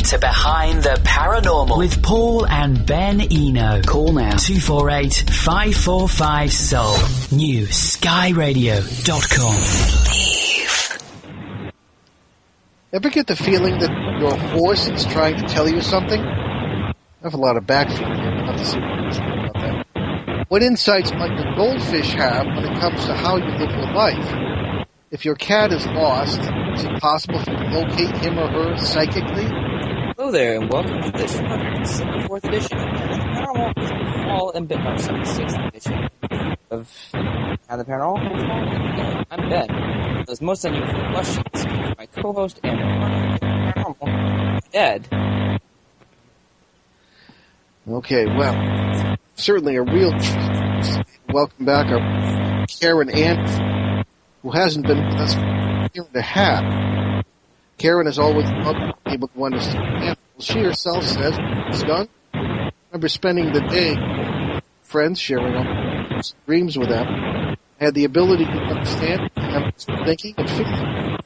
to Behind the Paranormal with Paul and Ben Eno. Call now 248-545-SOUL. New skyradio.com. Ever get the feeling that your horse is trying to tell you something? I have a lot of backfeed here. I'll have to see about that. What insights might the goldfish have when it comes to how you live your life? If your cat is lost, is it possible for you to locate him or her psychically? Hello there, and welcome to this 174th edition of Paranormal All and Ben, 76th edition of the Paranormal. I'm Ben. Those most unusual questions, my co-host and Paranormal, Ed. Okay, well, certainly a real treat. Welcome back our Karen Anderson, who hasn't been with us for a year and a half. Karen has always loved being able to understand animals. She herself says it's done. I remember spending the day with friends, sharing all dreams with them. I had the ability to understand animals thinking and feeling.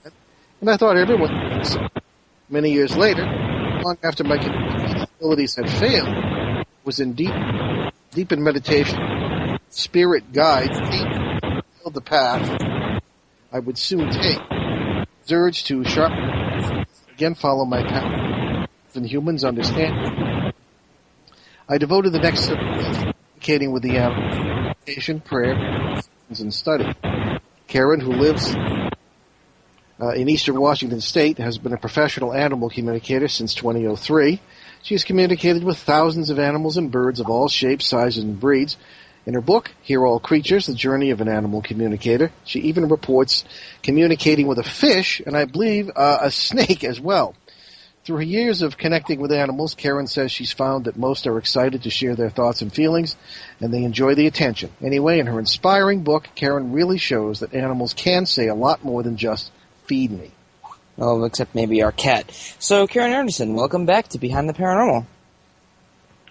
And I thought everyone would. So many years later, long after my abilities had failed, I was in deep in meditation. Spirit guide held the path I would soon take. The urge to sharpen again follow my path and humans understand. I devoted the next several days to communicating with the animals, meditation, prayer, and study. Karen, who lives in eastern Washington State, has been a professional animal communicator since 2003. She has communicated with thousands of animals and birds of all shapes, sizes, and breeds. In her book, Hear All Creatures, The Journey of an Animal Communicator, she even reports communicating with a fish and, I believe, a snake as well. Through her years of connecting with animals, Karen says she's found that most are excited to share their thoughts and feelings, and they enjoy the attention. Anyway, in her inspiring book, Karen really shows that animals can say a lot more than just feed me. Well, except maybe our cat. So, Karen Anderson, welcome back to Behind the Paranormal.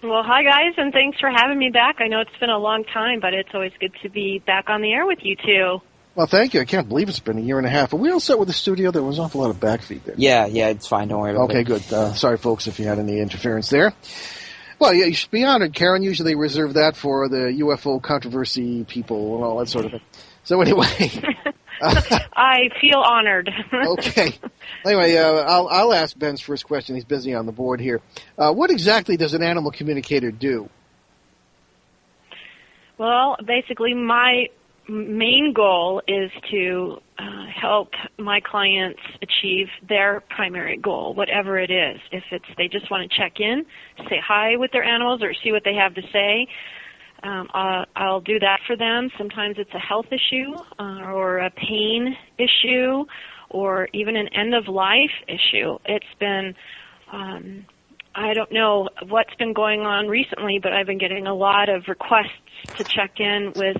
Well, hi, guys, and thanks for having me back. I know it's been a long time, but it's always good to be back on the air with you two. Well, thank you. I can't believe it's been a year and a half. Are we all set with the studio? There was an awful lot of backfeed there. Yeah, it's fine. Don't worry about it. Okay, good. Sorry, folks, if you had any interference there. Well, yeah, you should be honored, Karen. Usually reserve that for the UFO controversy people and all that sort of thing. So anyway... I feel honored. Okay. Anyway, I'll ask Ben's first question. He's busy on the board here. What exactly does an animal communicator do? Well, basically, my main goal is to help my clients achieve their primary goal, whatever it is. If it's they just want to check in, say hi with their animals, or see what they have to say, I'll do that for them. Sometimes it's a health issue or a pain issue or even an end-of-life issue. It's been, I don't know what's been going on recently, but I've been getting a lot of requests to check in with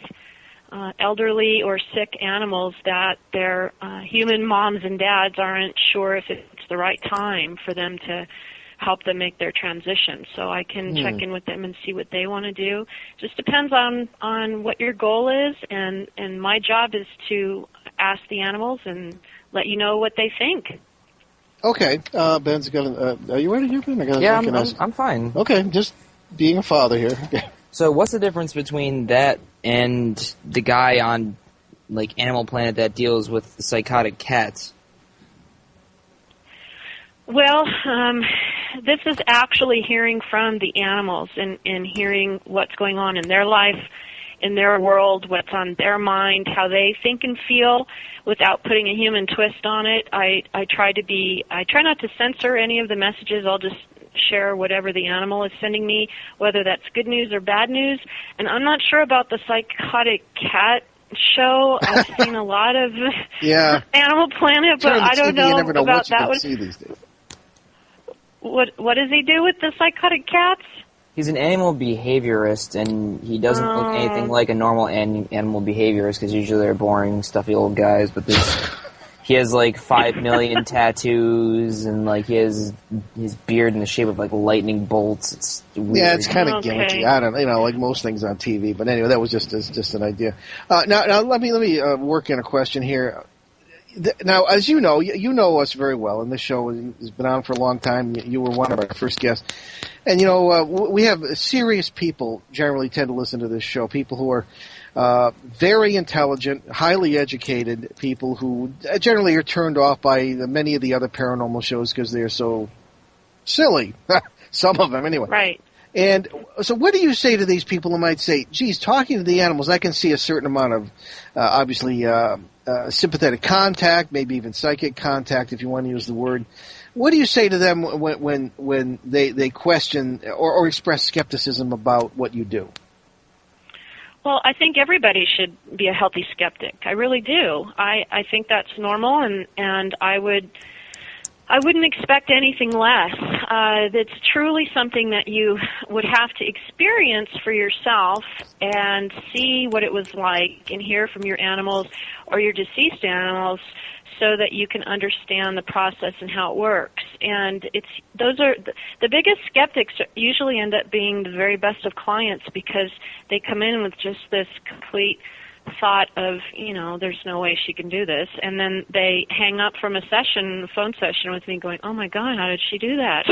elderly or sick animals that their human moms and dads aren't sure if it's the right time for them to help them make their transition. So I can check in with them and see what they want to do. Just depends on what your goal is, and my job is to ask the animals and let you know what they think. Okay. Ben's got are you ready here, Ben? I'm fine. Okay, just being a father here. So what's the difference between that and the guy on like Animal Planet that deals with the psychotic cats? Well, this is actually hearing from the animals and hearing what's going on in their life, in their world, what's on their mind, how they think and feel without putting a human twist on it. I try not to censor any of the messages. I'll just share whatever the animal is sending me, whether that's good news or bad news. And I'm not sure about the psychotic cat show. I've seen a lot of Animal Planet, but I don't know about that one. See these days. What does he do with the psychotic cats? He's an animal behaviorist, and he doesn't look anything like a normal animal behaviorist, because usually they're boring, stuffy old guys, but he has like 5 million tattoos, and like he has his beard in the shape of like lightning bolts. It's weird. Yeah, it's kind of gimmicky. I don't know, like most things on TV. But anyway, that was just an idea. Now let me work in a question here. Now, as you know us very well, and this show has been on for a long time. You were one of our first guests. And, we have serious people generally tend to listen to this show, people who are very intelligent, highly educated people who generally are turned off by many of the other paranormal shows because they're so silly. Some of them, anyway. Right. And so what do you say to these people who might say, geez, talking to the animals, I can see a certain amount of, obviously, sympathetic contact, maybe even psychic contact, if you want to use the word. What do you say to them when they question or express skepticism about what you do? Well, I think everybody should be a healthy skeptic. I really do. I think that's normal, and I wouldn't expect anything less. That's truly something that you would have to experience for yourself and see what it was like and hear from your animals or your deceased animals so that you can understand the process and how it works. And those are the biggest skeptics usually end up being the very best of clients because they come in with just this complete thought of, there's no way she can do this, and then they hang up from a phone session with me going, oh my God, how did she do that?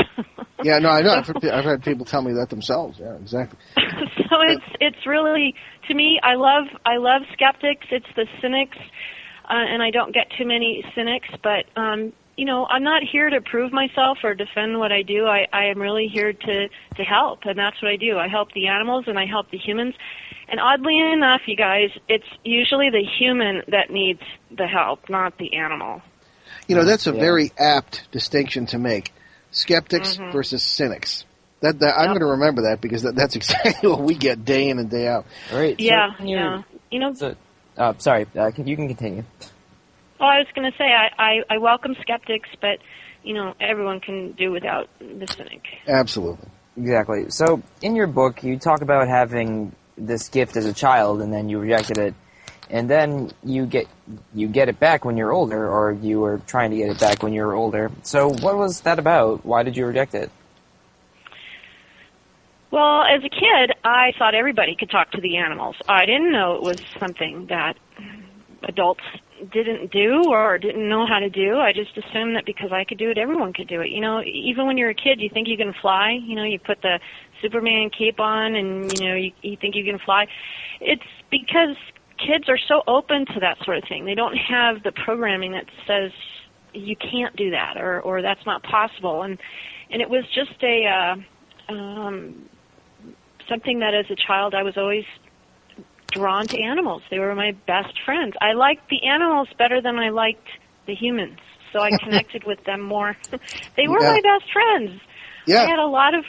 Yeah, no, I know. I've had people tell me that themselves. Yeah, exactly. So it's really, to me, I love skeptics. It's the cynics, and I don't get too many cynics, but I'm not here to prove myself or defend what I do. I am really here to help, and that's what I do. I help the animals and I help the humans. And oddly enough, you guys, it's usually the human that needs the help, not the animal. That's a very apt distinction to make. Skeptics versus cynics. I'm going to remember that because that's exactly what we get day in and day out. All right. Yeah, so yeah. Sorry, you can continue. Well, I was going to say I welcome skeptics, but everyone can do without the cynic. Absolutely. Exactly. So in your book, you talk about having this gift as a child, and then you rejected it, and then you get it back when you're older, or you were trying to get it back when you were older. So what was that about? Why did you reject it? Well, as a kid, I thought everybody could talk to the animals. I didn't know it was something that adults didn't do or didn't know how to do. I just assumed that because I could do it, everyone could do it. Even when you're a kid, you think you can fly. You put the Superman cape on and, you think you can fly. It's because kids are so open to that sort of thing. They don't have the programming that says you can't do that or that's not possible. And it was just something that as a child I was always drawn to animals. They were my best friends. I liked the animals better than I liked the humans, so I connected with them more. They were my best friends. Yeah. I had a lot of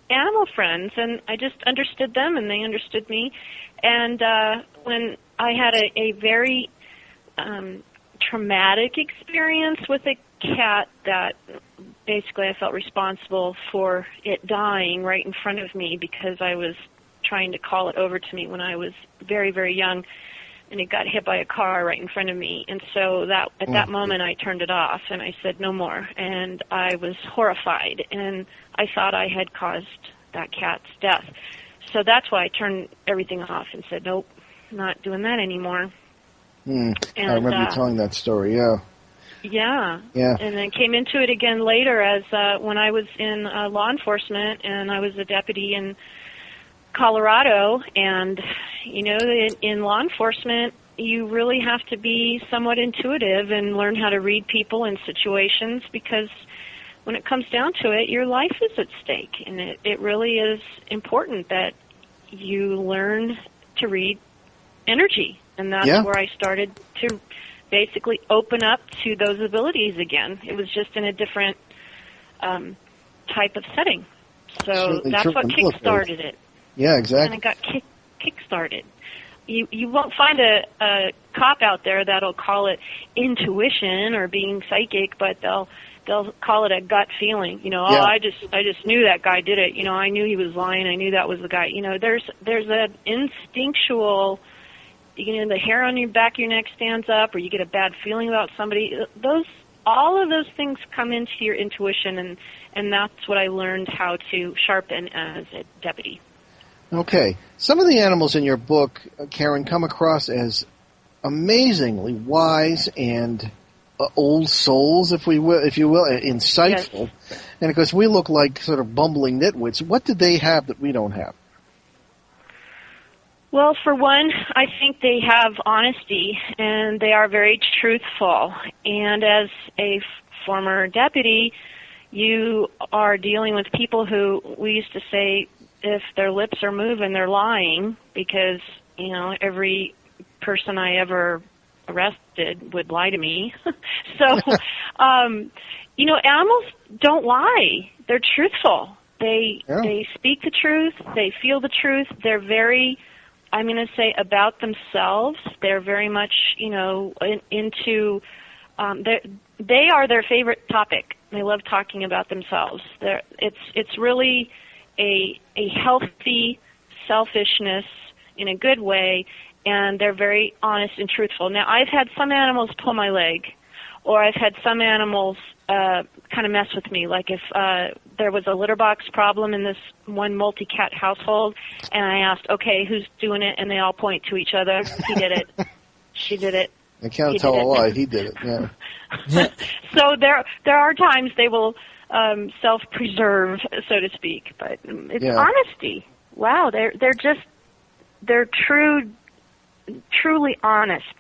animal friends, and I just understood them, and they understood me. And when I had a very traumatic experience with a cat that basically I felt responsible for it dying right in front of me because I was trying to call it over to me when I was very, very young, and it got hit by a car right in front of me. And so at that moment I turned it off and I said no more, and I was horrified, and I thought I had caused that cat's death. So that's why I turned everything off and said nope, not doing that anymore. And, I remember you telling that story, yeah. Yeah. Yeah. And then came into it again later as when I was in law enforcement, and I was a deputy in Colorado, and in law enforcement you really have to be somewhat intuitive and learn how to read people and situations, because when it comes down to it, your life is at stake, and it really is important that you learn to read energy, and that's where I started to basically open up to those abilities again. It was just in a different type of setting, so that's what kick-started it. Yeah, exactly. And it got kick-started. You won't find a cop out there that'll call it intuition or being psychic, but they'll call it a gut feeling. I just knew that guy did it. I knew he was lying. I knew that was the guy. There's an instinctual, the hair on your back of your neck stands up, or you get a bad feeling about somebody. All of those things come into your intuition, and that's what I learned how to sharpen as a deputy. Okay. Some of the animals in your book, Karen, come across as amazingly wise and old souls, if you will, insightful. Yes. And of course, we look like sort of bumbling nitwits. What do they have that we don't have? Well, for one, I think they have honesty, and they are very truthful. And as a former deputy, you are dealing with people who, we used to say, if their lips are moving, they're lying, because, every person I ever arrested would lie to me. So, animals don't lie. They're truthful. They speak the truth. They feel the truth. They're very, I'm going to say, about themselves. They're very much, into, they are their favorite topic. They love talking about themselves. It's really a healthy selfishness in a good way, and they're very honest and truthful. Now, I've had some animals pull my leg, or I've had some animals kind of mess with me. Like if there was a litter box problem in this one multi-cat household, and I asked, okay, who's doing it? And they all point to each other. He did it. She did it. I can't tell a lie. He did it, yeah. So there are times they will self-preserve, so to speak. But it's honesty. Wow, they're truly honest.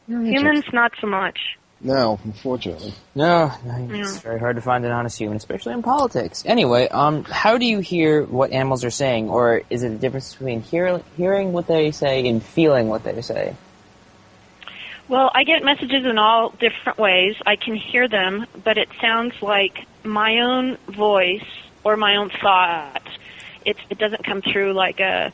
Humans, not so much. No, unfortunately. No, it's very hard to find an honest human, especially in politics. Anyway, how do you hear what animals are saying, or is it a difference between hearing what they say and feeling what they say? Well, I get messages in all different ways. I can hear them, but it sounds like my own voice or my own thought. It doesn't come through like a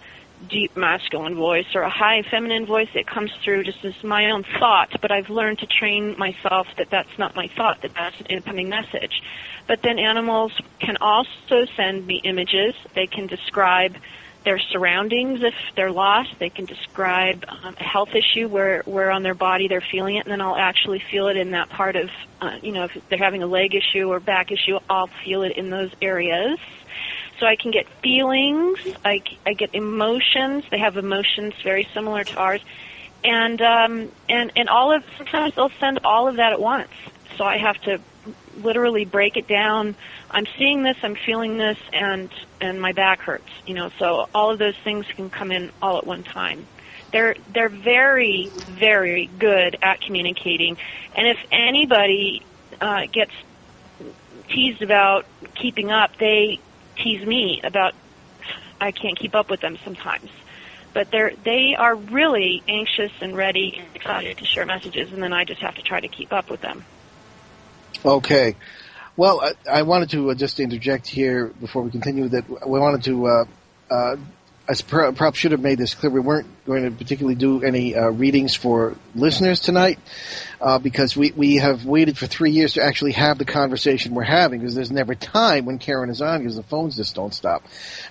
deep masculine voice or a high feminine voice. It comes through just as my own thought, but I've learned to train myself that that's not my thought, that's an incoming message. But then animals can also send me images. They can describe their surroundings if they're lost. They can describe a health issue where on their body they're feeling it, and then I'll actually feel it in that part of, if they're having a leg issue or back issue, I'll feel it in those areas. So I can get feelings, I get emotions. They have emotions very similar to ours, and sometimes they'll send all of that at once. So I have to literally break it down. I'm seeing this, I'm feeling this, and my back hurts. So all of those things can come in all at one time. They're very, very good at communicating, and if anybody gets teased about keeping up, they tease me about I can't keep up with them sometimes. But they are really anxious and ready and excited to share messages, and then I just have to try to keep up with them. Okay. Well, I wanted to just interject here before we continue that we wanted to, I perhaps should have made this clear, we weren't going to particularly do any readings for listeners tonight because we have waited for 3 years to actually have the conversation we're having, because there's never time when Karen is on because the phones just don't stop.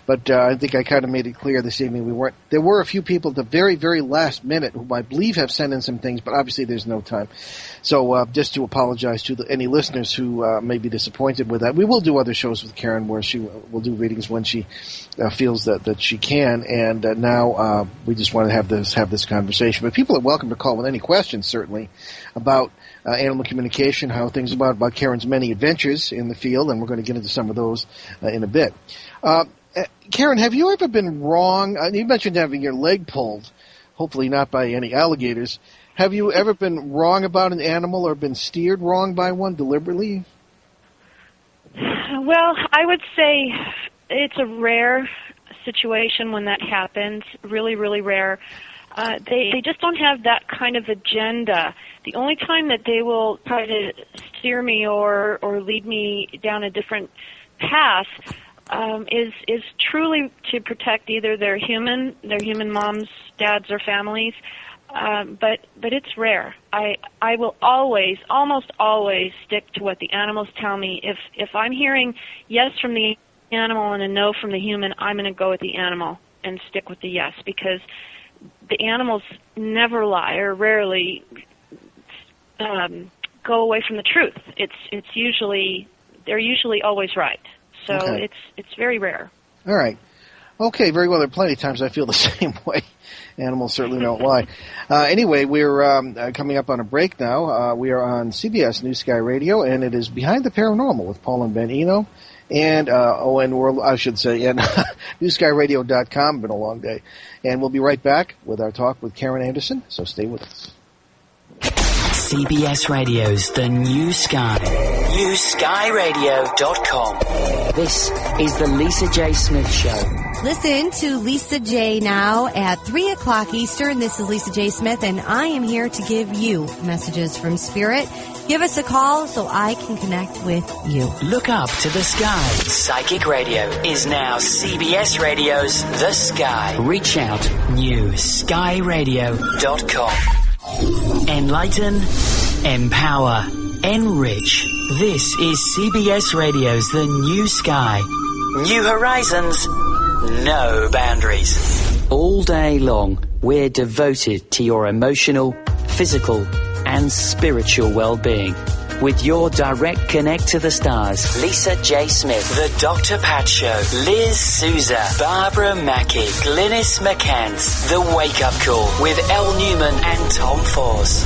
But I think I kind of made it clear this evening there were a few people at the very, very last minute who I believe have sent in some things, but obviously there's no time. So just to apologize to any listeners who may be disappointed with that. We will do other shows with Karen where she will do readings when she feels that she can, and now we just want to have this conversation. But people are welcome to call with any questions, certainly, about animal communication, how things about Karen's many adventures in the field, and we're going to get into some of those in a bit. Karen, have you ever been wrong? You mentioned having your leg pulled, hopefully not by any alligators. Have you ever been wrong about an animal or been steered wrong by one deliberately? Well, I would say it's a rare situation when that happens, really, really rare. They just don't have that kind of agenda. The only time that they will try to steer me or lead me down a different path is truly to protect either their human moms, dads, or families. But it's rare. I will almost always stick to what the animals tell me. If I'm hearing yes from the animal and a no from the human, I'm going to go with the animal and stick with the yes, because the animals never lie or rarely go away from the truth. They're usually always right. So okay. It's very rare. All right. Okay, very well. There are plenty of times I feel the same way. Animals certainly don't lie. Anyway, we're coming up on a break now. We are on CBS New Sky Radio, and it is Behind the Paranormal with Paul and Ben Eno. And, and newskyradio.com. Been a long day. And we'll be right back with our talk with Karen Anderson, so stay with us. CBS Radio's The New Sky. NewSkyRadio.com. This is the Lisa J. Smith Show. Listen to Lisa J. now at 3 o'clock Eastern. This is Lisa J. Smith, and I am here to give you messages from Spirit. Give us a call so I can connect with you. Look up to the sky. Psychic Radio is now CBS Radio's The Sky. Reach out. NewSkyRadio.com. Enlighten, empower, enrich. This is CBS Radio's The New Sky. New horizons, no boundaries. All day long, we're devoted to your emotional, physical, and spiritual well-being. With your direct connect to the stars, Lisa J. Smith, The Dr. Pat Show, Liz Souza, Barbara Mackey, Glynis McCants, The Wake Up Call with Elle Newman and Tom Force.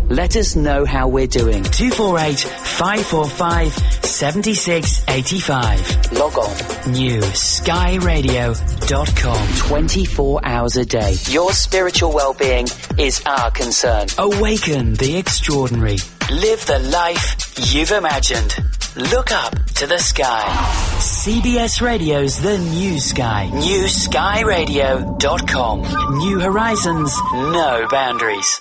Let us know how we're doing. 248-545-7685. Log on. NewSkyRadio.com. 24 hours a day. Your spiritual well-being is our concern. Awaken the extraordinary. Live the life you've imagined. Look up to the sky. CBS Radio's The New Sky. NewSkyRadio.com. New horizons, no boundaries.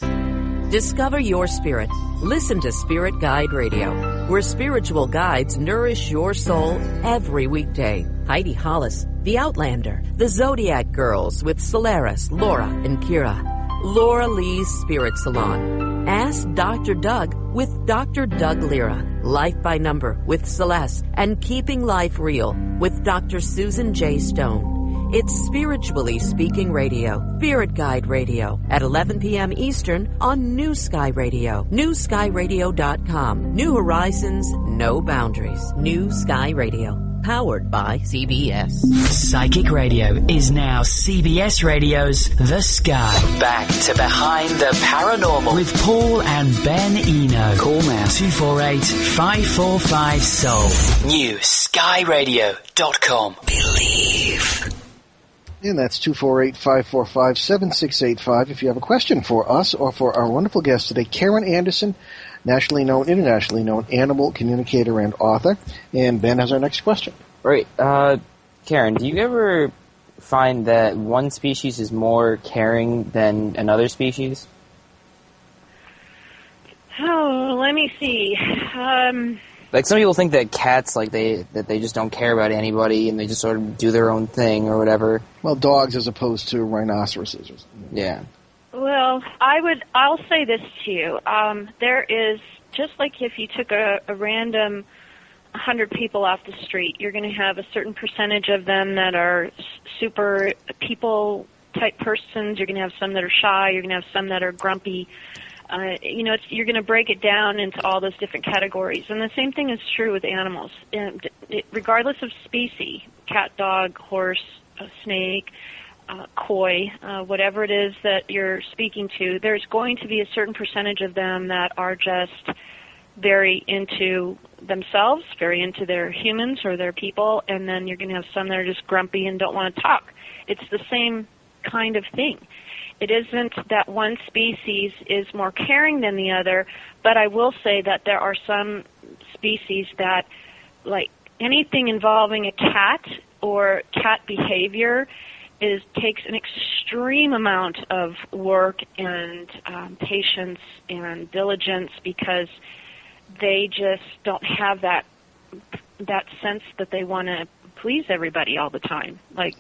Discover your spirit. Listen to Spirit Guide Radio, where spiritual guides nourish your soul every weekday. Heidi Hollis, The Outlander, The Zodiac Girls with Solaris, Laura, and Kira. Laura Lee's Spirit Salon. Ask Dr. Doug with Dr. Doug Lira. Life by Number with Celeste. And Keeping Life Real with Dr. Susan J. Stone. It's Spiritually Speaking Radio, Spirit Guide Radio, at 11 p.m. Eastern on New Sky Radio. NewSkyRadio.com. New horizons, no boundaries. New Sky Radio. Powered by CBS. Psychic Radio is now CBS Radio's The Sky. Back to Behind the Paranormal with Paul and Ben Eno. Call now 248-545-SOUL. NewSkyRadio.com. Believe. And that's 248-545-7685 if you have a question for us or for our wonderful guest today, Karen Anderson, nationally known, internationally known animal communicator and author. And Ben has our next question. Right. Karen, do you ever find that one species is more caring than another species? Oh, let me see. Like, some people think that cats, like, they just don't care about anybody and they just sort of do their own thing or whatever. Well, dogs as opposed to rhinoceroses or something. Yeah. Well, I'll say this to you. There is, just like if you took a random 100 people off the street, you're going to have a certain percentage of them that are super people type persons. You're going to have some that are shy. You're going to have some that are grumpy. You're going to break it down into all those different categories. And the same thing is true with animals. Regardless of species, cat, dog, horse, snake, koi, whatever it is that you're speaking to, there's going to be a certain percentage of them that are just very into themselves, very into their humans or their people, and then you're going to have some that are just grumpy and don't want to talk. It's the same kind of thing. It isn't that one species is more caring than the other, but I will say that there are some species that, like anything involving a cat or cat behavior, takes an extreme amount of work and patience and diligence, because they just don't have that sense that they want to please everybody all the time. Like,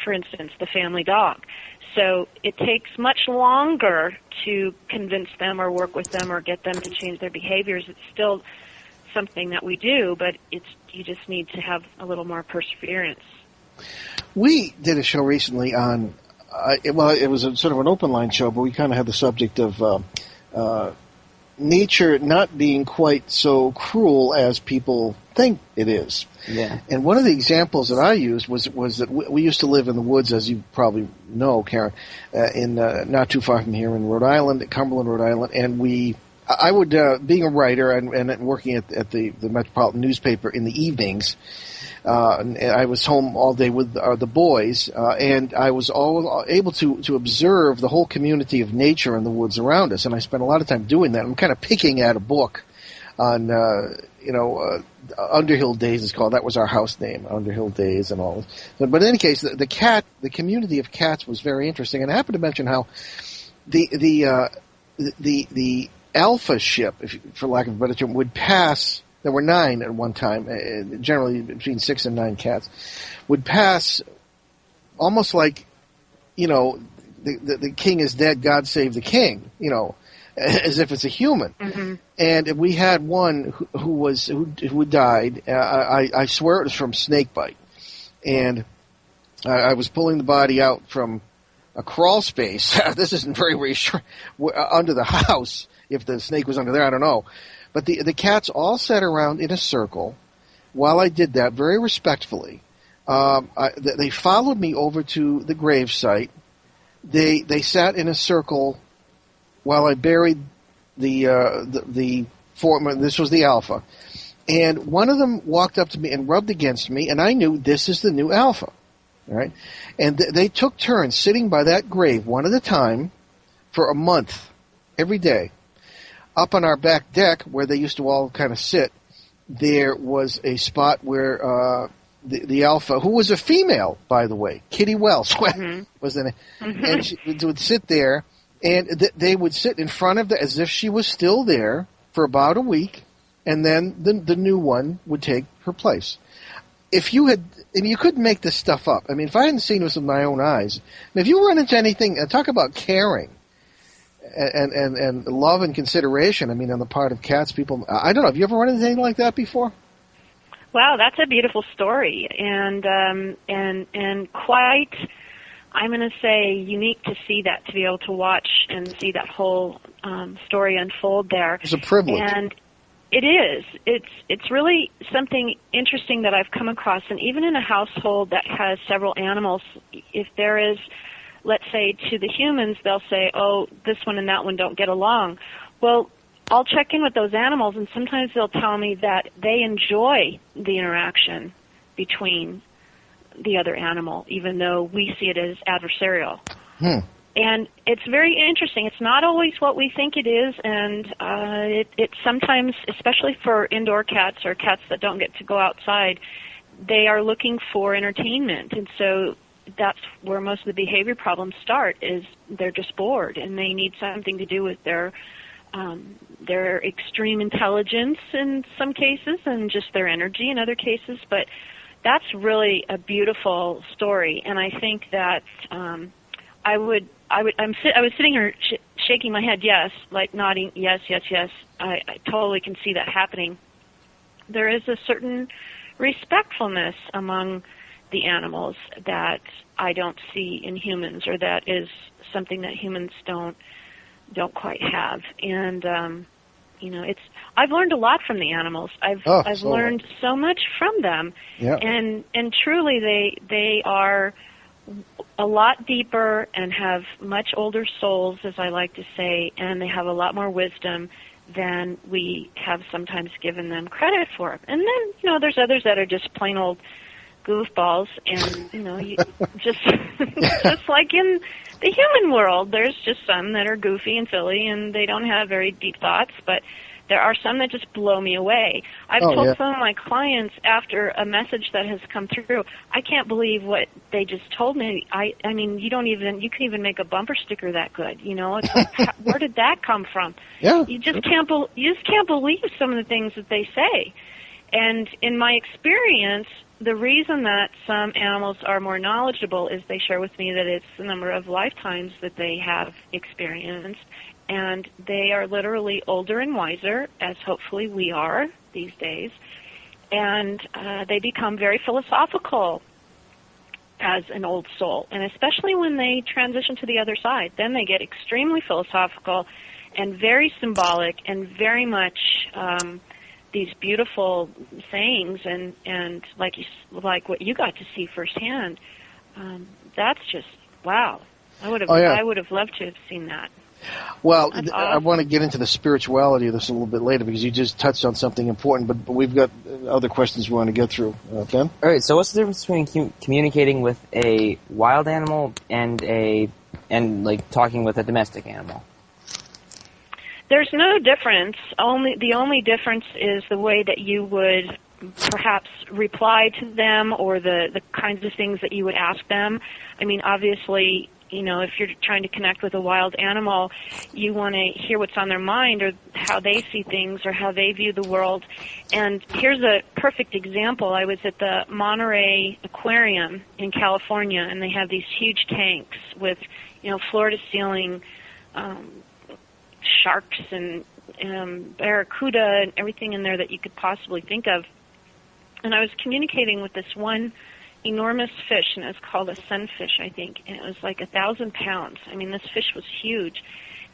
for instance, the family dog. So it takes much longer to convince them or work with them or get them to change their behaviors. It's still something that we do, but you just need to have a little more perseverance. We did a show recently on, it was a sort of an open line show, but we kind of had the subject of nature not being quite so cruel as people think it is. Yeah. And one of the examples that I used was that we used to live in the woods, as you probably know, Karen, in not too far from here in Rhode Island, Cumberland, Rhode Island, and I would, being a writer and working at the Metropolitan newspaper in the evenings, and I was home all day with the boys, and I was able to observe the whole community of nature in the woods around us, and I spent a lot of time doing that. I'm kind of picking at a book on, Underhill Days is called. That was our house name, Underhill Days and all. But in any case, the community of cats was very interesting, and I happened to mention how the alpha ship, for lack of a better term, would pass. There were 9 at one time, generally between 6 and 9 cats, would pass almost like, the king is dead, God save the king, as if it's a human. Mm-hmm. And we had one who died. I swear it was from snake bite, and I was pulling the body out from a crawl space. This isn't very reassuring. Under the house. If the snake was under there, I don't know. But the cats all sat around in a circle while I did that, very respectfully. They followed me over to the grave site. They sat in a circle while I buried the form. This was the alpha. And one of them walked up to me and rubbed against me, and I knew this is the new alpha. All right? And they took turns sitting by that grave one at a time for a month, every day. Up on our back deck, where they used to all kind of sit, there was a spot where the alpha, who was a female, by the way, Kitty Wells, mm-hmm. was in it, mm-hmm. and she would sit there, and they would sit in front of as if she was still there for about a week, and then the new one would take her place. If you couldn't make this stuff up. I mean, if I hadn't seen this with my own eyes, if you run into anything, talk about caring. And love and consideration, I mean, on the part of cats, people, I don't know, have you ever run into anything like that before? Wow, that's a beautiful story, and quite, I'm going to say, unique to see that, to be able to watch and see that whole story unfold there. It's a privilege. And it is. It's really something interesting that I've come across, and even in a household that has several animals, if there is, let's say, to the humans, they'll say, oh, this one and that one don't get along. Well, I'll check in with those animals, and sometimes they'll tell me that they enjoy the interaction between the other animal, even though we see it as adversarial. And it's very interesting. It's not always what we think it is, and it sometimes, especially for indoor cats or cats that don't get to go outside, they are looking for entertainment, and so that's where most of the behavior problems start, is they're just bored and they need something to do with their extreme intelligence in some cases and just their energy in other cases. But that's really a beautiful story, and I think that I was sitting here shaking my head yes, like nodding yes. I totally can see that happening. There is a certain respectfulness among the animals that I don't see in humans, or that is something that humans don't quite have. And I've learned a lot from the animals. I've learned so much from them. Yeah. And truly they are a lot deeper and have much older souls, as I like to say, and they have a lot more wisdom than we have sometimes given them credit for. And then, there's others that are just plain old goofballs, and just just like in the human world, there's just some that are goofy and silly, and they don't have very deep thoughts, but there are some that just blow me away. I've told some of my clients after a message that has come through, I can't believe what they just told me. I mean, you can even make a bumper sticker that good. It's like, where did that come from? Yeah. You just can't believe some of the things that they say. And in my experience, the reason that some animals are more knowledgeable is they share with me that it's the number of lifetimes that they have experienced, and they are literally older and wiser, as hopefully we are these days, and they become very philosophical as an old soul, and especially when they transition to the other side, then they get extremely philosophical, and very symbolic and very much these beautiful sayings and like what you got to see firsthand. That's just wow. I would have loved to have seen that. Well, awesome. I want to get into the spirituality of this a little bit later because you just touched on something important, but we've got other questions we want to get through. Ken? All right, so what's the difference between communicating with a wild animal and like talking with a domestic animal? There's no difference. The only difference is the way that you would perhaps reply to them or the kinds of things that you would ask them. I mean, obviously, you know, if you're trying to connect with a wild animal, you want to hear what's on their mind or how they see things or how they view the world. And here's a perfect example. I was at the Monterey Aquarium in California, and they have these huge tanks with, you know, floor-to-ceiling sharks and barracuda and everything in there that you could possibly think of. And I was communicating with this one enormous fish, and it was called a sunfish, I think, and it was like 1,000 pounds. I mean, this fish was huge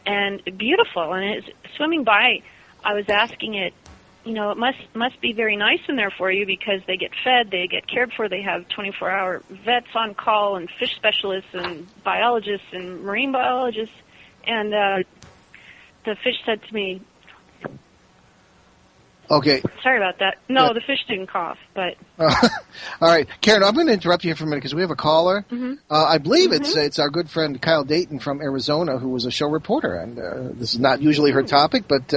and beautiful, and it was swimming by. I was asking it, you know, it must be very nice in there for you because they get fed, they get cared for, they have 24-hour vets on call and fish specialists and biologists and marine biologists. And the fish said to me, okay. Sorry about that. No, the fish didn't cough, but... All right. Karen, I'm going to interrupt you here for a minute because we have a caller. Mm-hmm. I believe it's our good friend Kyle Dayton from Arizona, who was a show reporter. And this is not usually her topic, but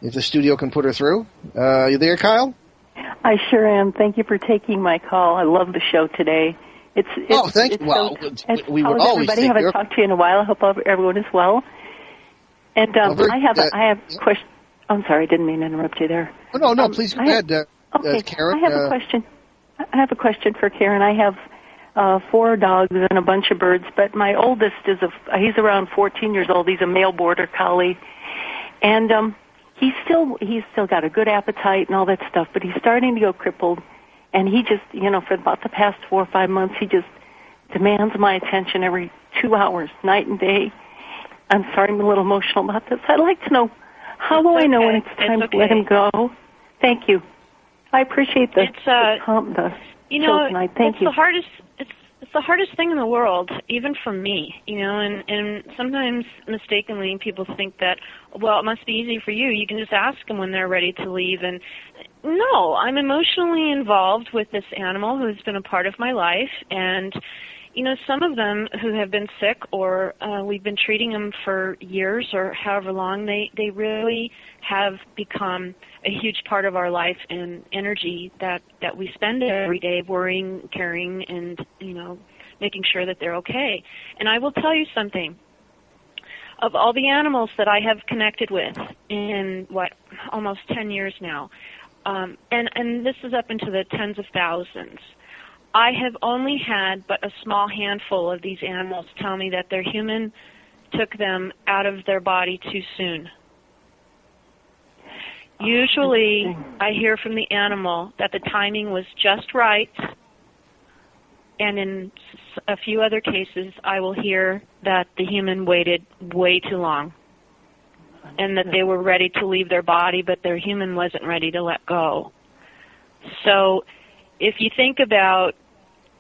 if the studio can put her through. You there, Kyle? I sure am. Thank you for taking my call. I love the show today. Thank you. Well, we would always everybody. Haven't talked to you in a while. I hope everyone is well. And I have a question. I'm sorry, I didn't mean to interrupt you there. Oh, no, please go ahead, Karen. I have a question. I have a question for Karen. I have 4 dogs and a bunch of birds, but my oldest he's around 14 years old. He's a male border collie, and he's still got a good appetite and all that stuff, but he's starting to go crippled, and he just, you know, for about the past 4 or 5 months, he just demands my attention every 2 hours, night and day. I'm sorry, I'm a little emotional about this. I'd like to know, how will I know when it's time to let him go? Thank you. I appreciate the you know, tonight. Thank you. It's the hardest thing in the world, even for me, you know, and sometimes mistakenly people think that, well, it must be easy for you. You can just ask them when they're ready to leave. And no, I'm emotionally involved with this animal who's been a part of my life. And, you know, some of them who have been sick or we've been treating them for years or however long, they really have become a huge part of our life and energy that we spend every day worrying, caring, and, you know, making sure that they're okay. And I will tell you something. Of all the animals that I have connected with in, almost 10 years now, and this is up into the tens of thousands, I have only had but a small handful of these animals tell me that their human took them out of their body too soon. Usually, I hear from the animal that the timing was just right, and in a few other cases, I will hear that the human waited way too long, and that they were ready to leave their body, but their human wasn't ready to let go. So, if you think about,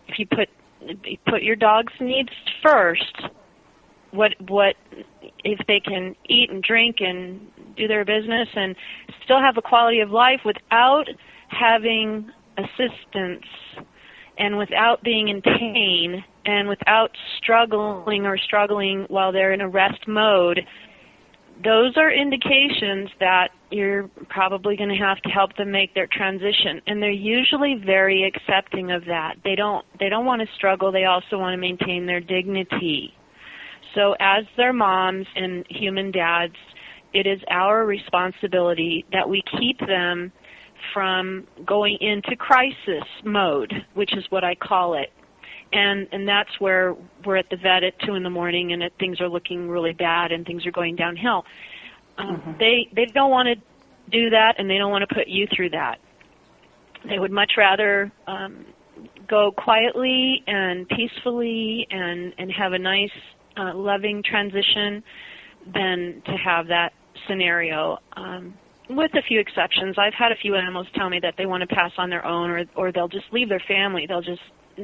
if you put your dog's needs first, what if they can eat and drink and do their business and still have a quality of life without having assistance and without being in pain and without struggling while they're in a rest mode, those are indications that you're probably going to have to help them make their transition. And they're usually very accepting of that. They don't want to struggle. They also want to maintain their dignity. So as their moms and human dads, it is our responsibility that we keep them from going into crisis mode, which is what I call it. And that's where we're at the vet at 2 a.m. and things are looking really bad and things are going downhill. They don't want to do that, and they don't want to put you through that. They would much rather go quietly and peacefully and have a nice, loving transition than to have that scenario. With a few exceptions, I've had a few animals tell me that they want to pass on their own, or they'll just leave their family. They'll just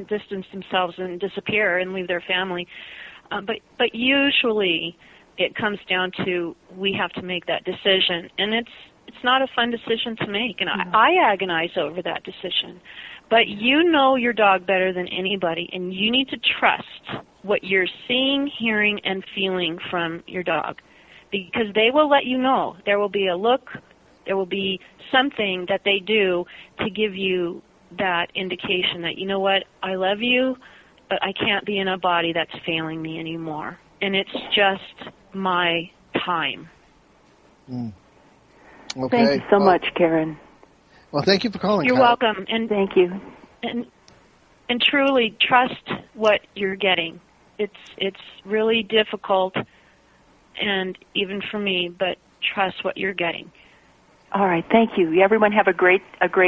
distance themselves and disappear and leave their family. But usually it comes down to we have to make that decision, and it's not a fun decision to make, and I agonize over that decision. But you know your dog better than anybody, and you need to trust what you're seeing, hearing, and feeling from your dog, because they will let you know. There will be a look, there will be something that they do to give you that indication that, you know what, I love you, but I can't be in a body that's failing me anymore. And it's just my time. Okay. Thank you so much, Karen. Well, thank you for calling. You're Kyle. welcome. And thank you. And truly trust what you're getting. It's really difficult, and even for me, but trust what you're getting. All right, thank you. Everyone have a great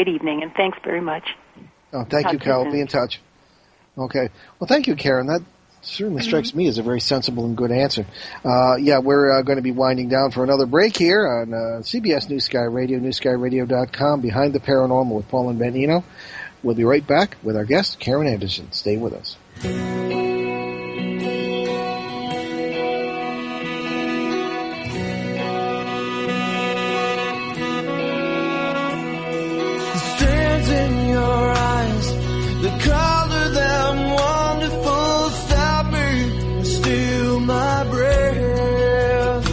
evening, and thanks very much. Oh, thank you, Cal. Be in touch. Okay. Well, thank you, Karen. That certainly strikes me as a very sensible and good answer. We're going to be winding down for another break here on CBS New Sky Radio, newskyradio.com, Behind the Paranormal with Paul and Ben Eno. We'll be right back with our guest, Karen Anderson. Stay with us. In your eyes, the color them wonderful, stop me, steal my breath,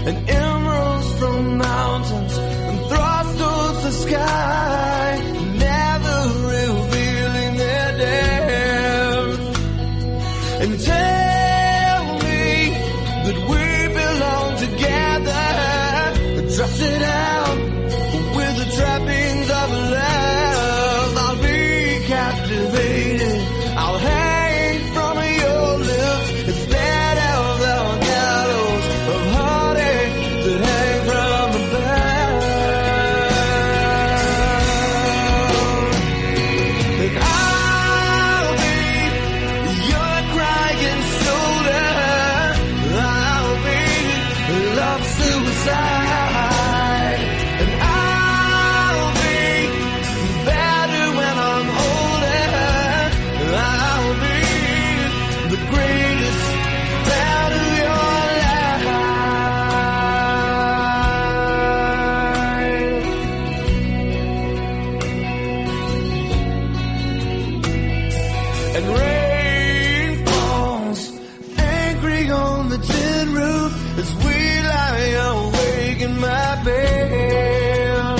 and emeralds from mountains and thrust towards the sky, never revealing their depth, and tell me that we belong together, trust it out with the trappings of love. I'll be captivated, I'll hang from your lips instead of the gallows of heartache that hang from above. And I'll be your crying shoulder, I'll be love suicide. As we lie awake in my bed,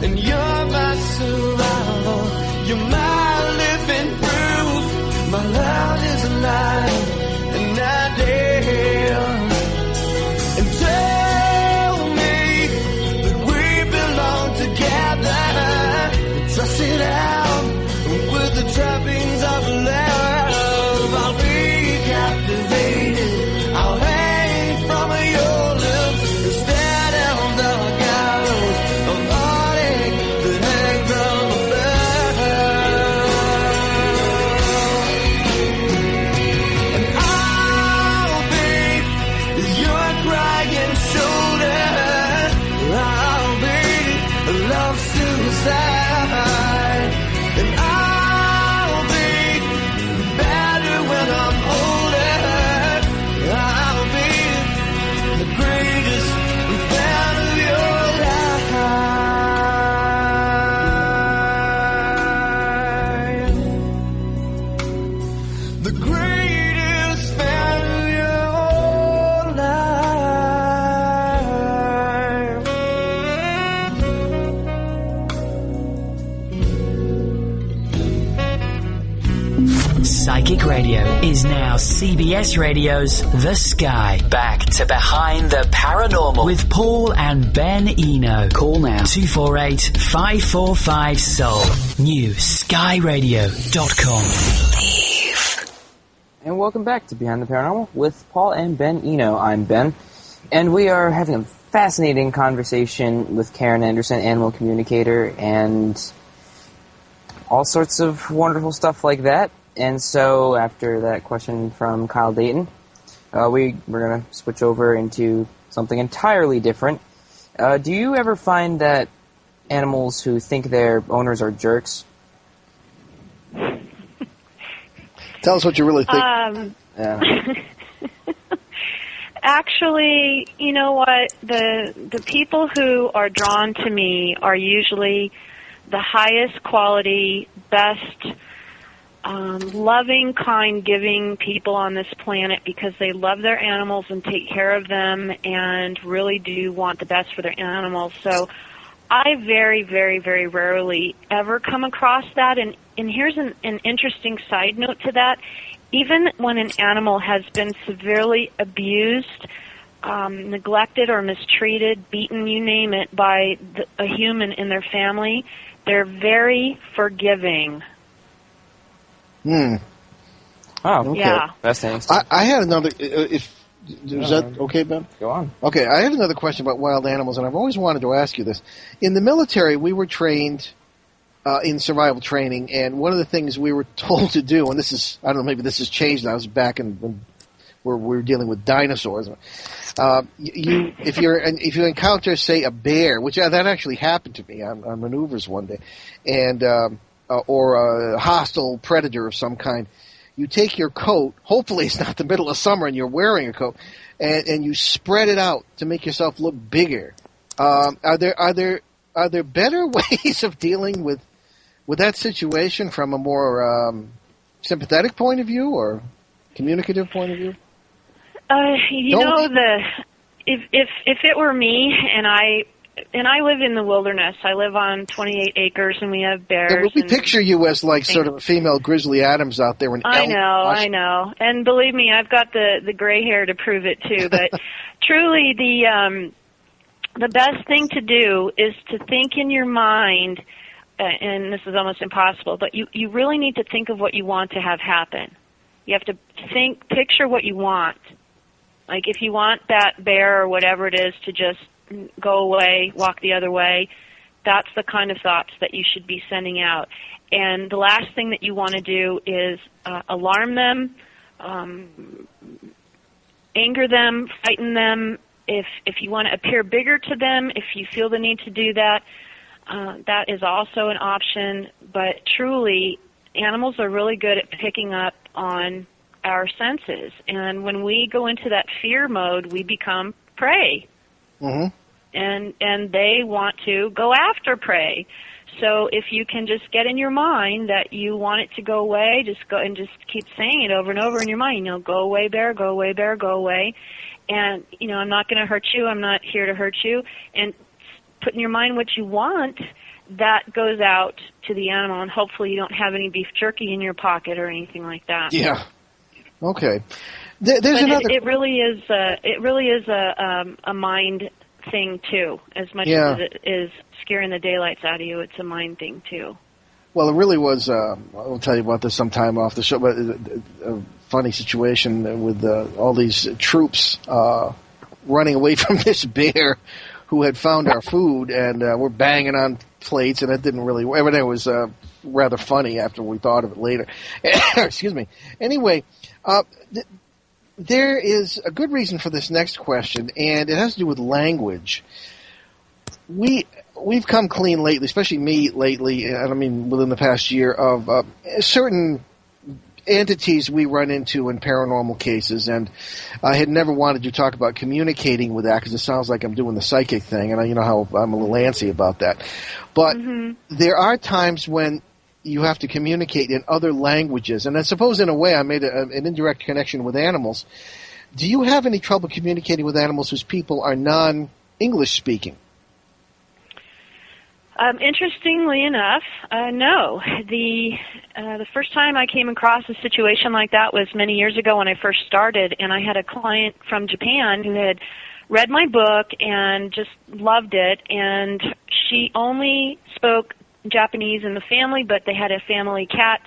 and you're my survival, you're my living proof, my love is alive and not dead. And tell me that we belong together, trust it out with the trappings of love. I'll be captivated, I'll hang from your lips instead of the gallows of heartache that hang from above. And I'll be your crying shoulder, I'll be love suicide, and I'll be better when I'm older. I'll be the greatest fan of your life. The greatest fan of your life. Psychic Radio is now CBS Radio's The Sky. Back to Behind the Paranormal with Paul and Ben Eno. Call now 248-545-SOUL. NewSkyRadio.com. And welcome back to Behind the Paranormal with Paul and Ben Eno. I'm Ben, and we are having a fascinating conversation with Karen Anderson, animal communicator, and all sorts of wonderful stuff like that. And so, after that question from Kyle Dayton, we're going to switch over into something entirely different. Do you ever find that animals who think their owners are jerks? Tell us what you really think. Yeah. Actually, you know what? The people who are drawn to me are usually the highest quality, best, loving, kind, giving people on this planet because they love their animals and take care of them and really do want the best for their animals. So I very, very, very rarely ever come across that. And here's an interesting side note to that. Even when an animal has been severely abused, neglected or mistreated, beaten, you name it, by a human in their family, they're very forgiving. Oh, okay. Yeah. Fascinating. I had another. Is that okay, Ben? Go on. Okay, I had another question about wild animals, and I've always wanted to ask you this. In the military, we were trained in survival training, and one of the things we were told to do, and this is, I don't know, maybe this has changed now, I was back when we were dealing with dinosaurs. If you encounter, say, a bear, which that actually happened to me on maneuvers one day, and or a hostile predator of some kind, you take your coat, hopefully it's not the middle of summer and you're wearing a coat, and you spread it out to make yourself look bigger. Are there better ways of dealing with that situation from a more sympathetic point of view or communicative point of view? If it were me and I live in the wilderness, I live on 28 acres and we have bears. Yeah, we picture you as like sort of a female Grizzly Adams out there. I know. And believe me, I've got the gray hair to prove it too. But truly, the best thing to do is to think in your mind, and this is almost impossible, but you really need to think of what you want to have happen. You have to picture what you want. Like if you want that bear or whatever it is to just go away, walk the other way, that's the kind of thoughts that you should be sending out. And the last thing that you want to do is alarm them, anger them, frighten them. If you want to appear bigger to them, if you feel the need to do that, that is also an option. But truly, animals are really good at picking up on our senses. And when we go into that fear mode, we become prey. Mm-hmm. And they want to go after prey. So if you can just get in your mind that you want it to go away, just go and just keep saying it over and over in your mind. Go away, bear, go away, bear, go away. And, I'm not going to hurt you. I'm not here to hurt you. And put in your mind what you want, that goes out to the animal. And hopefully you don't have any beef jerky in your pocket or anything like that. Yeah. Okay. It really is a mind thing too. As much as it is scaring the daylights out of you, it's a mind thing too. Well, it really was. I'll tell you about this sometime off the show. But a funny situation with all these troops running away from this bear who had found our food, and we're banging on plates, and it didn't really. Everything was rather funny after we thought of it later. Excuse me. Anyway. There is a good reason for this next question, and it has to do with language. We've come clean lately, especially me lately, and I mean within the past year, of certain entities we run into in paranormal cases, and I had never wanted to talk about communicating with that because it sounds like I'm doing the psychic thing, and you know how I'm a little antsy about that. But there are times when you have to communicate in other languages. And I suppose in a way I made an indirect connection with animals. Do you have any trouble communicating with animals whose people are non-English speaking? Interestingly enough, no. The first time I came across a situation like that was many years ago when I first started, and I had a client from Japan who had read my book and just loved it, and she only spoke Japanese in the family, but they had a family cat,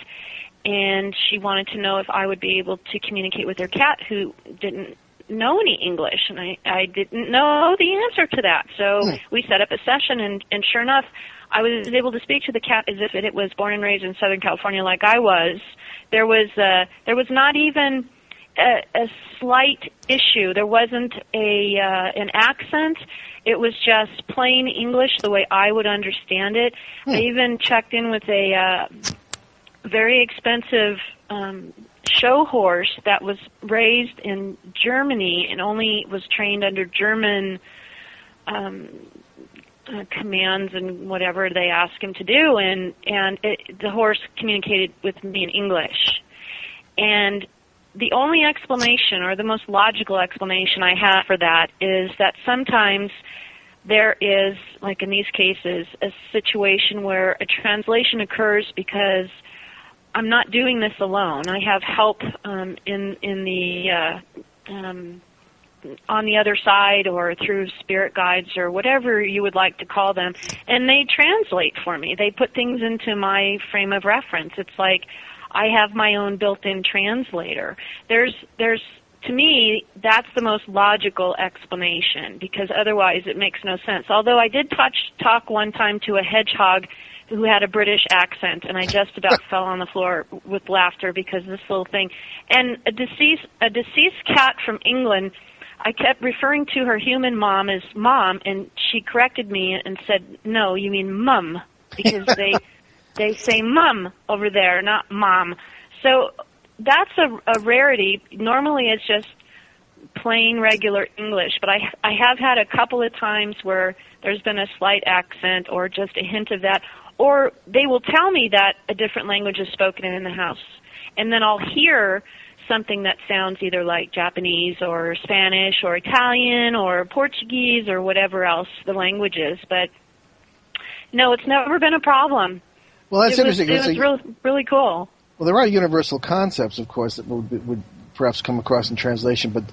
and she wanted to know if I would be able to communicate with their cat who didn't know any English, and I didn't know the answer to that. So we set up a session, and sure enough, I was able to speak to the cat as if it was born and raised in Southern California like I was. There was not even a slight issue. There wasn't an accent. It was just plain English the way I would understand it. I even checked in with a very expensive show horse that was raised in Germany and only was trained under German commands and whatever they asked him to do, and the horse communicated with me in English. And the only explanation, or the most logical explanation I have for that, is that sometimes there is, like in these cases, a situation where a translation occurs because I'm not doing this alone. I have help in the on the other side, or through spirit guides, or whatever you would like to call them, and they translate for me. They put things into my frame of reference. It's like I have my own built-in translator. There's to me, that's the most logical explanation, because otherwise it makes no sense. Although I did talk one time to a hedgehog who had a British accent, and I just about fell on the floor with laughter because this little thing. And a deceased cat from England, I kept referring to her human mom as mom, and she corrected me and said, "No, you mean mum," because they say mum over there, not mom. So that's a rarity. Normally it's just plain regular English, but I have had a couple of times where there's been a slight accent or just a hint of that, or they will tell me that a different language is spoken in the house, and then I'll hear something that sounds either like Japanese or Spanish or Italian or Portuguese or whatever else the language is. But no, it's never been a problem. Well, that's interesting. It was really cool. Well, there are universal concepts, of course, that would perhaps come across in translation, but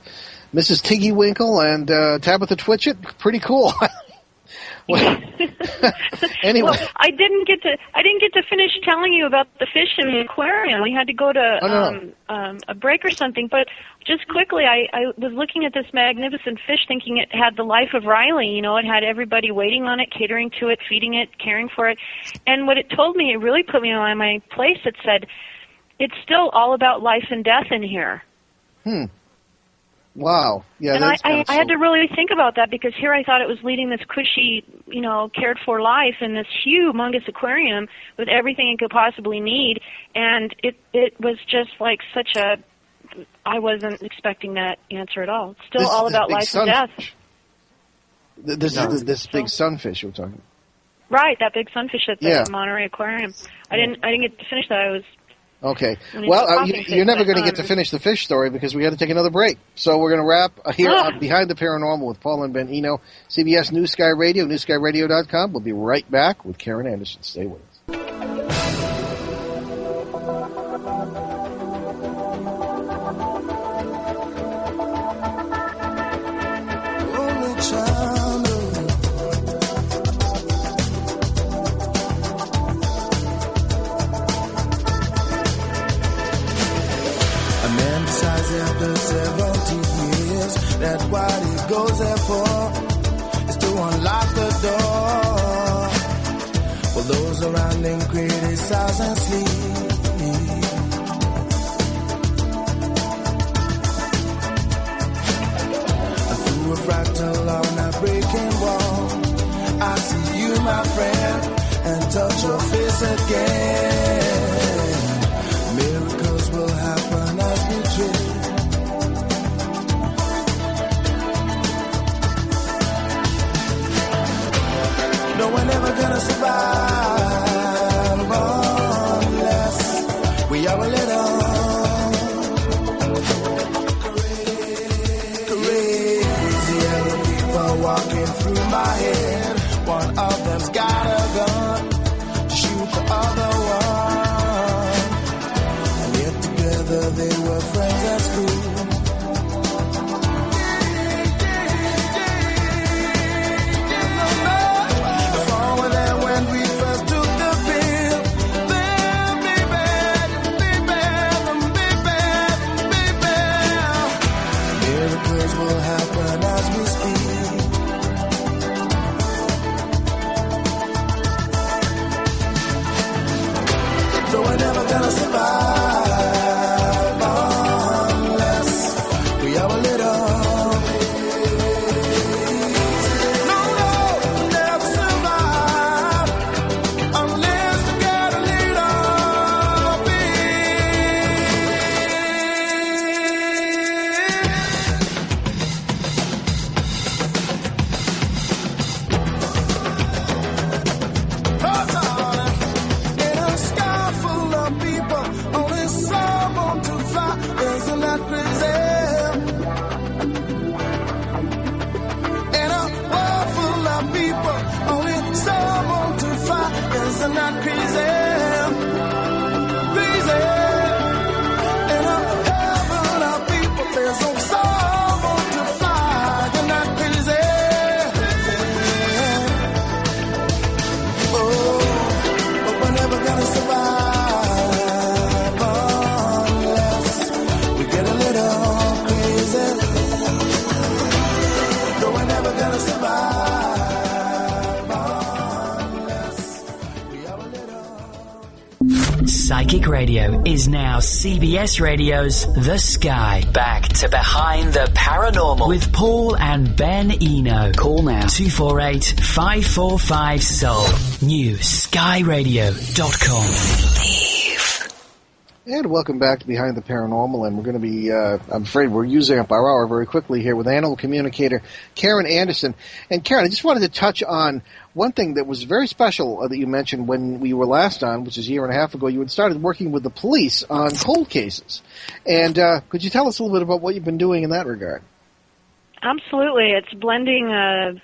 Mrs. Tiggy Winkle and Tabitha Twitchett, pretty cool. Well, anyway, well, I didn't get to finish telling you about the fish in the aquarium. We had to go to a break or something. But just quickly, I was looking at this magnificent fish, thinking it had the life of Riley. You know, it had everybody waiting on it, catering to it, feeding it, caring for it. And what it told me, it really put me on my place. It said, "It's still all about life and death in here." Wow. Yeah, and I had to really think about that, because here I thought it was leading this cushy, cared for life in this humongous aquarium with everything it could possibly need, and it was just like I wasn't expecting that answer at all. It's still all about life and death. This big sunfish we're talking about. Right, that big sunfish at the Monterey Aquarium. I didn't get to finish that. I was... Okay. Well, you're never going to get to finish the fish story because we got to take another break. So we're going to wrap here on Behind the Paranormal with Paul and Ben Eno, CBS New Sky Radio, newskyradio.com. We'll be right back with Karen Anderson. Stay with us. After 17 years, that's what he goes there for, is to unlock the door. For those around him criticize and sleep. Through a fractal on a breaking wall, I see you, my friend, and touch your face again. Miracles will happen as we dream. No one ever gonna survive unless we are a little crazy. Other people walking through my head. One of them's got a gun to shoot the other one. And yet together they were friends at school. When we first took the pill, then baby, Psychic Radio is now CBS Radio's The Sky. Back to Behind the Paranormal with Paul and Ben Eno. Call now 248-545-SOUL. New skyradio.com. And welcome back to Behind the Paranormal, and we're going to be, I'm afraid we're using up our hour very quickly here with animal communicator Karen Anderson. And Karen, I just wanted to touch on one thing that was very special that you mentioned when we were last on, which is a year and a half ago. You had started working with the police on cold cases. And could you tell us a little bit about what you've been doing in that regard? Absolutely. It's blending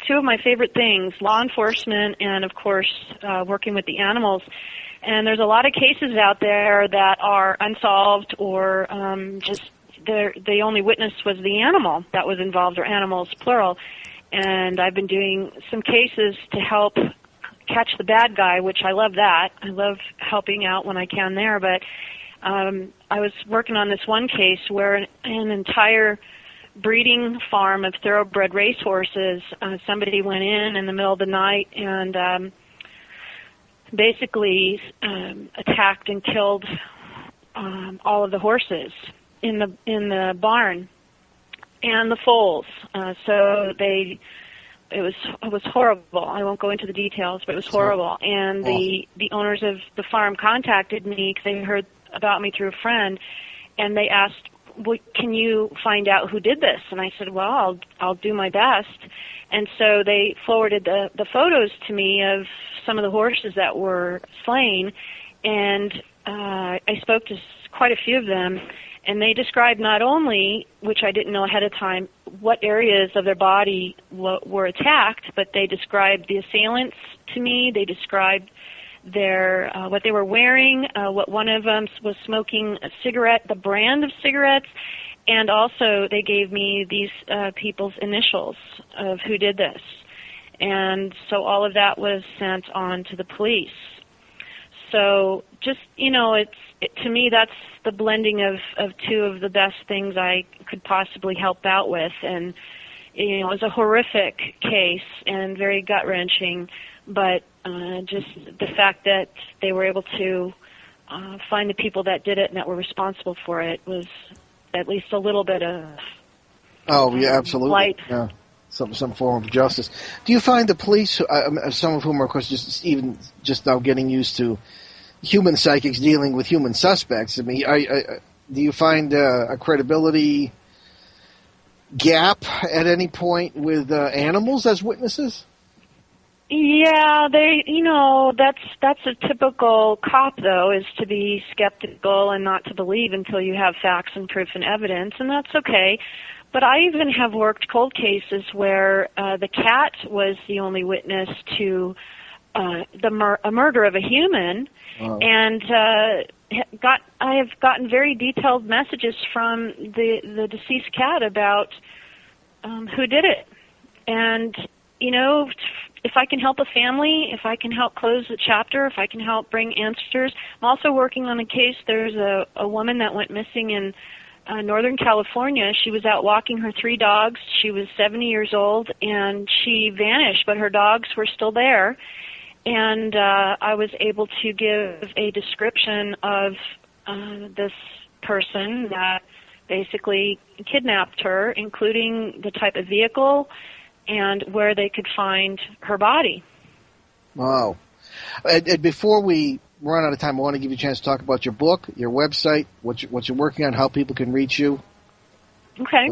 two of my favorite things, law enforcement and, of course, working with the animals. And there's a lot of cases out there that are unsolved or just the only witness was the animal that was involved, or animals, plural. And I've been doing some cases to help catch the bad guy, which I love that. I love helping out when I can there. But I was working on this one case where an entire breeding farm of thoroughbred racehorses, somebody went in the middle of the night and basically attacked and killed all of the horses in the barn and the foals. So it was horrible. I won't go into the details, but it was horrible. And the owners of the farm contacted me because they heard about me through a friend, and they asked, well, can you find out who did this? And I said, well, I'll do my best. And so they forwarded the photos to me of some of the horses that were slain, and I spoke to quite a few of them, and they described not only, which I didn't know ahead of time, what areas of their body were attacked, but they described the assailants to me. They described their what they were wearing, what one of them was smoking a cigarette, the brand of cigarettes, and also they gave me these people's initials of who did this. And so all of that was sent on to the police. So just, to me, that's the blending of two of the best things I could possibly help out with. And, it was a horrific case and very gut-wrenching, but just the fact that they were able to find the people that did it and that were responsible for it was at least a little bit of absolutely. Light. Yeah. Some form of justice. Do you find the police, some of whom are, of course, just now getting used to human psychics dealing with human suspects? I mean, do you find a credibility gap at any point with animals as witnesses? Yeah, that's a typical cop, though, is to be skeptical and not to believe until you have facts and proof and evidence, and that's okay. But I even have worked cold cases where the cat was the only witness to a murder of a human, and I have gotten very detailed messages from the deceased cat about who did it. And, if I can help a family, if I can help close the chapter, if I can help bring answers. I'm also working on a case. There's a woman that went missing in Northern California. She was out walking her 3 dogs. She was 70 years old, and she vanished, but her dogs were still there. And I was able to give a description of this person that basically kidnapped her, including the type of vehicle and where they could find her body. Wow. And before we run out of time, I want to give you a chance to talk about your book, your website, what you're working on, how people can reach you. Okay.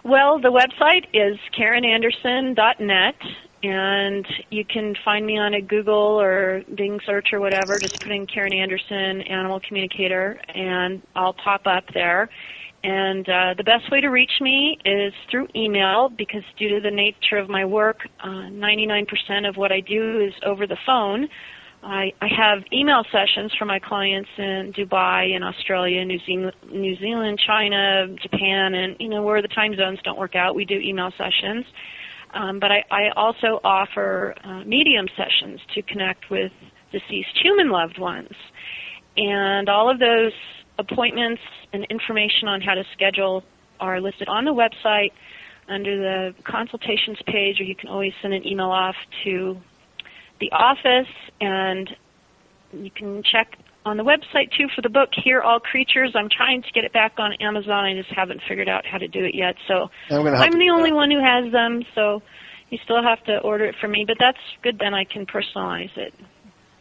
Well, the website is KarenAnderson.net, and you can find me on a Google or Bing search or whatever. Just put in Karen Anderson, Animal Communicator, and I'll pop up there. And the best way to reach me is through email, because due to the nature of my work, 99% of what I do is over the phone. I have email sessions for my clients in Dubai and Australia, New Zealand, China, Japan, and where the time zones don't work out, we do email sessions. But I also offer medium sessions to connect with deceased human loved ones. And all of those appointments and information on how to schedule are listed on the website under the consultations page, or you can always send an email off to the office, and you can check on the website too for the book Hear All Creatures. I'm trying to get it back on Amazon. I just haven't figured out how to do it yet. So I'm the only one who has them. So you still have to order it from me. But that's good. Then I can personalize it.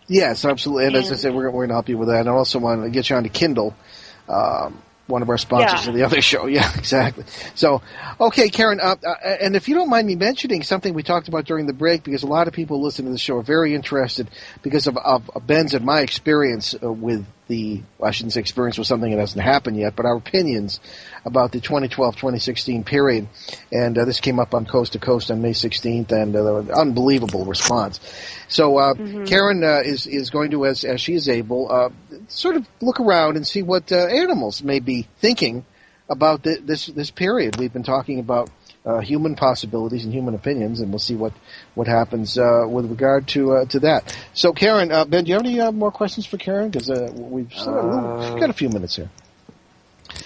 Yes, absolutely. And as I said, we're going to help you with that. And I also want to get you onto Kindle. One of our sponsors of the other show. Yeah, exactly. So, okay, Karen, and if you don't mind me mentioning something we talked about during the break, because a lot of people listening to the show are very interested because of Ben's and my experience with I shouldn't say experience with something that hasn't happened yet, but our opinions about the 2012-2016 period. And this came up on Coast to Coast on May 16th, and unbelievable response. So Karen is going to, as she is able, sort of look around and see what animals may be thinking about this period. We've been talking about human possibilities and human opinions, and we'll see what happens with regard to that. So, Karen, Ben, do you have any more questions for Karen? Because we've got a few minutes here.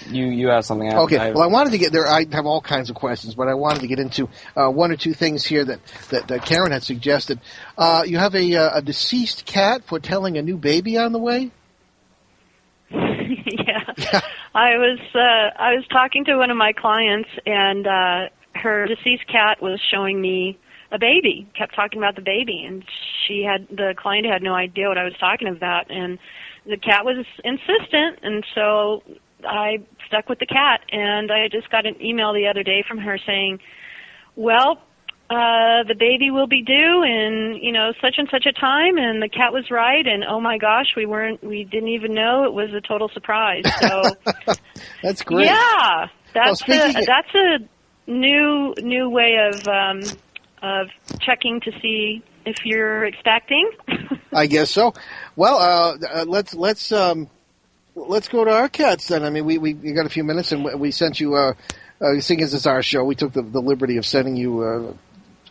You have something. Okay. Well, I wanted to get there. I have all kinds of questions, but I wanted to get into one or two things here that Karen had suggested. You have a deceased cat foretelling a new baby on the way. Yeah. I was talking to one of my clients, and her deceased cat was showing me a baby. Kept talking about the baby, and the client had no idea what I was talking about, and the cat was insistent, and so I stuck with the cat. And I just got an email the other day from her saying, well, the baby will be due in, such and such a time, and the cat was right, and oh my gosh, we didn't even know. It was a total surprise. So that's great. Yeah. That's a new way of checking to see if you're expecting. I guess so. Well, let's go to our cats then. I mean, we got a few minutes, and we sent you. Seeing as it's our show, we took the liberty of sending you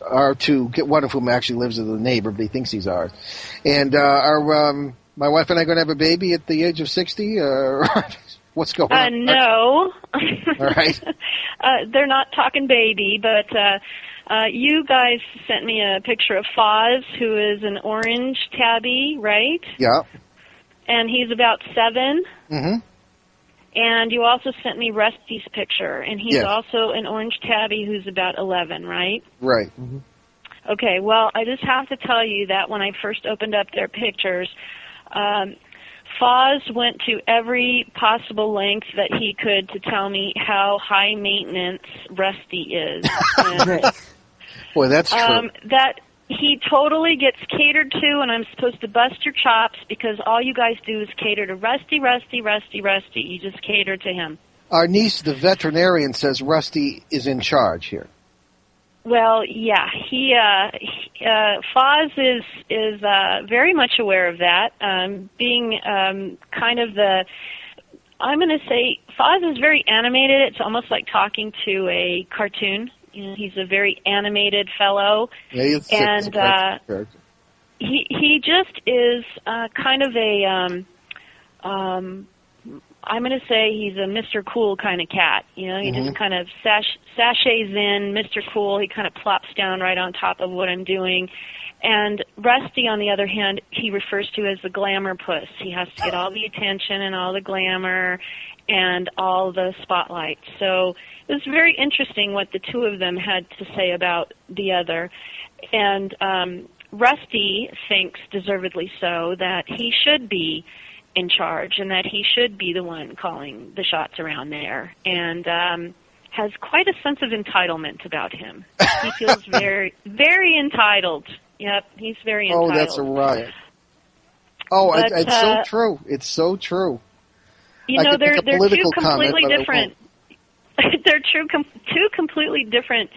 our two. One of whom actually lives with a neighbor, but he thinks he's ours. And my wife and I are going to have a baby at the age of 60. What's going on? No. All right. They're not talking baby, but you guys sent me a picture of Foz, who is an orange tabby, right? Yeah. And he's about 7. Mm-hmm. And you also sent me Rusty's picture, and he's also an orange tabby who's about 11, right? Right. Mm-hmm. Okay, well, I just have to tell you that when I first opened up their pictures, Foz went to every possible length that he could to tell me how high maintenance Rusty is. And, boy, that's true. That he totally gets catered to, and I'm supposed to bust your chops because all you guys do is cater to Rusty, Rusty, Rusty, Rusty. You just cater to him. Our niece, the veterinarian, says Rusty is in charge here. Well, yeah, Foz is very much aware of that. Being kind of I'm going to say Foz is very animated. It's almost like talking to a cartoon. He's a very animated fellow, and he just is kind of a. I'm going to say he's a Mr. Cool kind of cat. He just kind of sachets in, Mr. Cool. He kind of plops down right on top of what I'm doing. And Rusty, on the other hand, he refers to as the glamour puss. He has to get all the attention and all the glamour and all the spotlight. So it was very interesting what the two of them had to say about the other. And Rusty thinks, deservedly so, that he should be in charge and that he should be the one calling the shots around there, and has quite a sense of entitlement about him. He feels very, very entitled. Yep, he's very entitled. Oh, that's a riot. Oh, but, it's so true. It's so true. They're two completely different. They're two completely different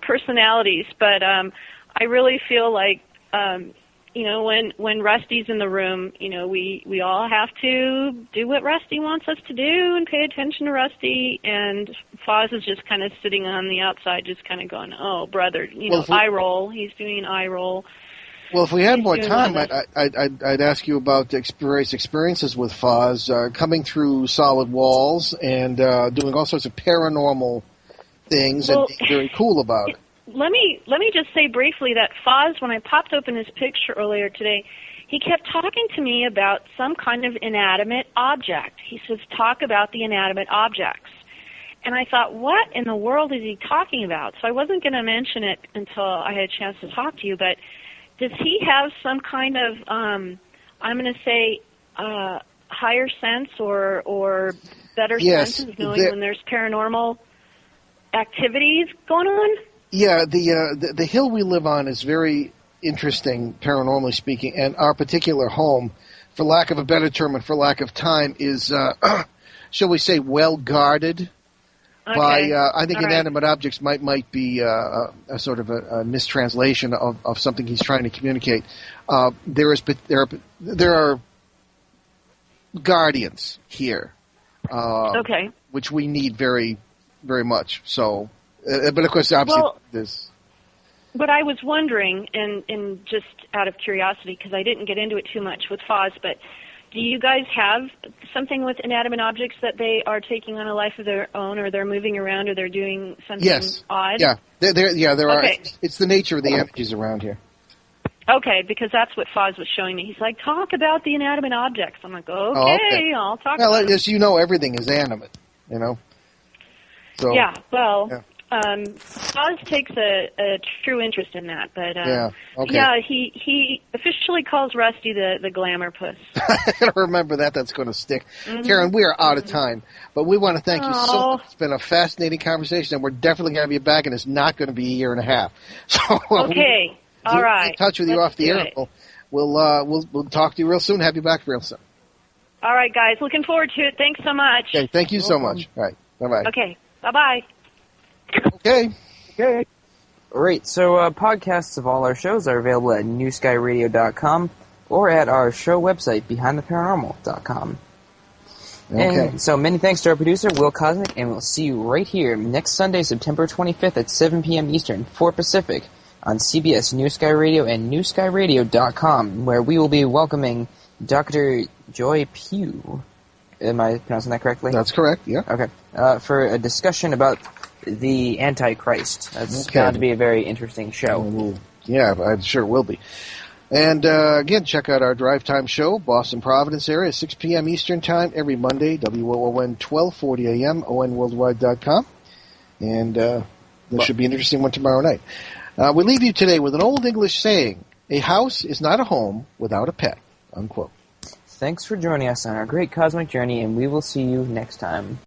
personalities, but I really feel like when Rusty's in the room, we all have to do what Rusty wants us to do and pay attention to Rusty. And Foz is just kind of sitting on the outside, just kind of going, "Oh, brother," eye roll. He's doing an eye roll. Well, if we had more time, I'd ask you about experiences with Foz, coming through solid walls and doing all sorts of paranormal things and being very cool about it. Let me just say briefly that Foz, when I popped open his picture earlier today, he kept talking to me about some kind of inanimate object. He says, talk about the inanimate objects. And I thought, what in the world is he talking about? So I wasn't going to mention it until I had a chance to talk to you, but does he have some kind of, I'm going to say, higher sense or better senses knowing when there's paranormal activities going on? Yeah, the hill we live on is very interesting, paranormally speaking, and our particular home, for lack of a better term and for lack of time, is, shall we say, well guarded. Okay. By, I think inanimate objects might be a sort of a mistranslation of something he's trying to communicate. There are guardians here, which we need very, very much. So, but of course, obviously, there's. But I was wondering, and just out of curiosity, because I didn't get into it too much with Foz, but do you guys have something with inanimate objects that they are taking on a life of their own, or they're moving around, or they're doing something odd? Yeah, there are. It's the nature of the energies around here. Okay, because that's what Foz was showing me. He's like, talk about the inanimate objects. I'm like, okay. I'll talk about it. Well, as you know, everything is animate, you know? So, yeah, well, Foz takes a true interest in that, but he officially calls Rusty the glamour puss. I gotta remember that. That's going to stick. Mm-hmm. Karen, we are out of time, but we want to thank you so much. It's been a fascinating conversation, and we're definitely going to have you back, and it's not going to be a year and a half. So okay, all right. We'll in touch with you off the air. We'll talk to you real soon. Have you back real soon. All right, guys. Looking forward to it. Thanks so much. Okay, thank you so much. All right, bye-bye. Okay, bye-bye. Okay. All right, so podcasts of all our shows are available at newskyradio.com or at our show website, behindtheparanormal.com. Okay. And so many thanks to our producer, Will Cosmic, and we'll see you right here next Sunday, September 25th at 7 p.m. Eastern, 4 Pacific, on CBS New Sky Radio and newskyradio.com, where we will be welcoming Dr. Joy Pugh. Am I pronouncing that correctly? That's correct, yeah. Okay. For a discussion about the Antichrist. That's going to be a very interesting show. Yeah, I'm sure it will be. And again, check out our drive time show, Boston Providence area, 6 p.m. Eastern Time, every Monday, WOON 1240 a.m., onworldwide.com. And there should be an interesting one tomorrow night. We leave you today with an old English saying, a house is not a home without a pet, unquote. Thanks for joining us on our great cosmic journey, and we will see you next time.